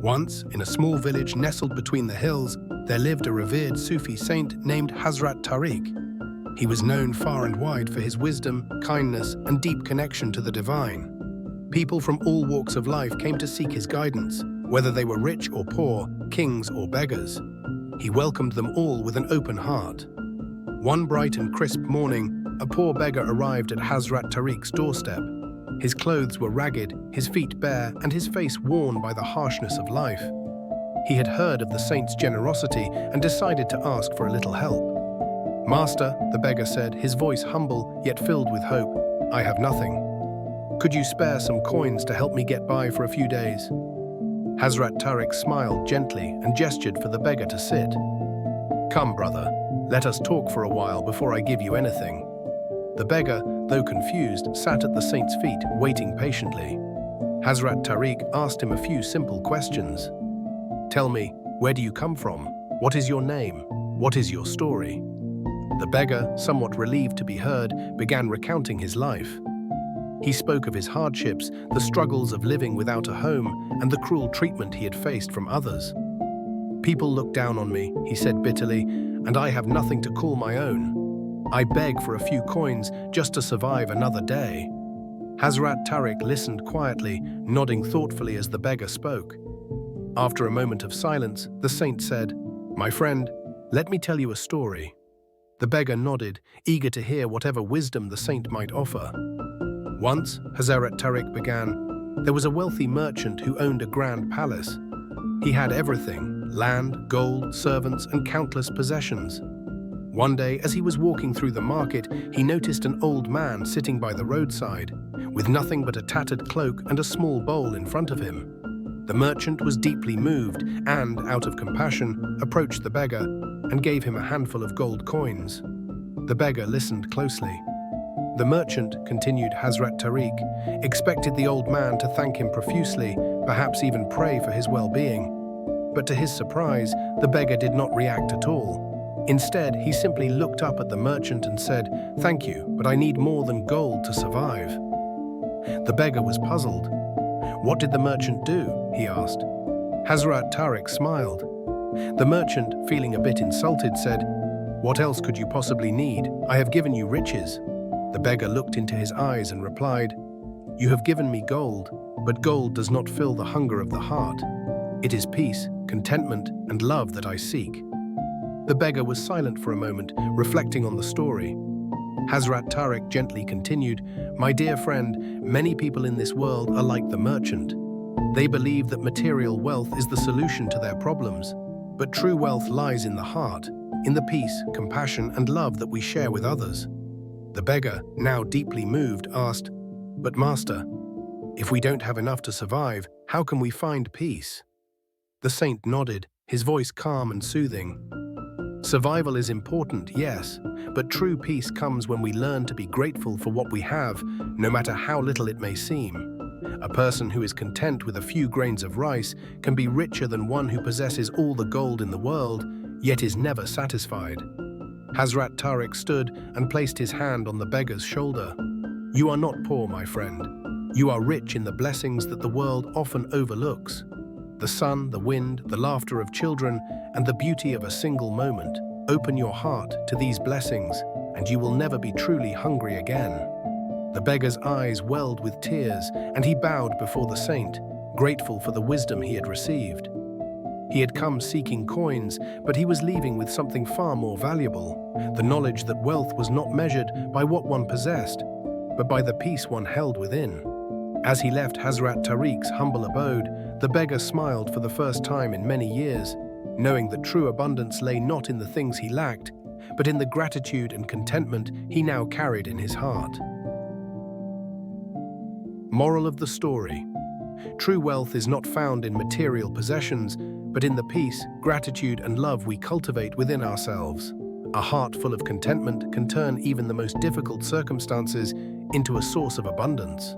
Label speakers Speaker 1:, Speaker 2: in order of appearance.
Speaker 1: Once, in a small village nestled between the hills, there lived a revered Sufi saint named Hazrat Tariq. He was known far and wide for his wisdom, kindness, and deep connection to the divine. People from all walks of life came to seek his guidance, whether they were rich or poor, kings or beggars. He welcomed them all with an open heart. One bright and crisp morning, a poor beggar arrived at Hazrat Tariq's doorstep. His clothes were ragged, his feet bare, and his face worn by the harshness of life. He had heard of the saint's generosity and decided to ask for a little help. "Master," the beggar said, his voice humble yet filled with hope, "I have nothing. Could you spare some coins to help me get by for a few days?" Hazrat Tariq smiled gently and gestured for the beggar to sit. "Come, brother, let us talk for a while before I give you anything." The beggar, though confused, sat at the saint's feet, waiting patiently. Hazrat Tariq asked him a few simple questions. "Tell me, where do you come from? What is your name? What is your story?" The beggar, somewhat relieved to be heard, began recounting his life. He spoke of his hardships, the struggles of living without a home, and the cruel treatment he had faced from others. "People look down on me," he said bitterly, "and I have nothing to call my own. I beg for a few coins just to survive another day." Hazrat Tariq listened quietly, nodding thoughtfully as the beggar spoke. After a moment of silence, the saint said, "My friend, let me tell you a story." The beggar nodded, eager to hear whatever wisdom the saint might offer. "Once," Hazrat Tariq began, "there was a wealthy merchant who owned a grand palace. He had everything: land, gold, servants, and countless possessions. One day, as he was walking through the market, he noticed an old man sitting by the roadside, with nothing but a tattered cloak and a small bowl in front of him. The merchant was deeply moved and, out of compassion, approached the beggar and gave him a handful of gold coins. The beggar listened closely. The merchant, continued Hazrat Tariq, expected the old man to thank him profusely, perhaps even pray for his well-being. But to his surprise, the beggar did not react at all. Instead, he simply looked up at the merchant and said, "Thank you, but I need more than gold to survive." The beggar was puzzled. "What did the merchant do?" he asked. Hazrat Tariq smiled. The merchant, feeling a bit insulted, said, "What else could you possibly need? I have given you riches." The beggar looked into his eyes and replied, "You have given me gold, but gold does not fill the hunger of the heart. It is peace, contentment, and love that I seek." The beggar was silent for a moment, reflecting on the story. Hazrat Tariq gently continued, "My dear friend, many people in this world are like the merchant. They believe that material wealth is the solution to their problems, but true wealth lies in the heart, in the peace, compassion, and love that we share with others." The beggar, now deeply moved, asked, "But master, if we don't have enough to survive, how can we find peace?" The saint nodded, his voice calm and soothing. "Survival is important, yes, but true peace comes when we learn to be grateful for what we have, no matter how little it may seem. A person who is content with a few grains of rice can be richer than one who possesses all the gold in the world, yet is never satisfied." Hazrat Tariq stood and placed his hand on the beggar's shoulder. "You are not poor, my friend. You are rich in the blessings that the world often overlooks. The sun, the wind, the laughter of children, and the beauty of a single moment. Open your heart to these blessings, and you will never be truly hungry again." The beggar's eyes welled with tears, and he bowed before the saint, grateful for the wisdom he had received. He had come seeking coins, but he was leaving with something far more valuable, the knowledge that wealth was not measured by what one possessed, but by the peace one held within. As he left Hazrat Tariq's humble abode, the beggar smiled for the first time in many years, knowing that true abundance lay not in the things he lacked, but in the gratitude and contentment he now carried in his heart. Moral of the story: true wealth is not found in material possessions, but in the peace, gratitude, and love we cultivate within ourselves. A heart full of contentment can turn even the most difficult circumstances into a source of abundance.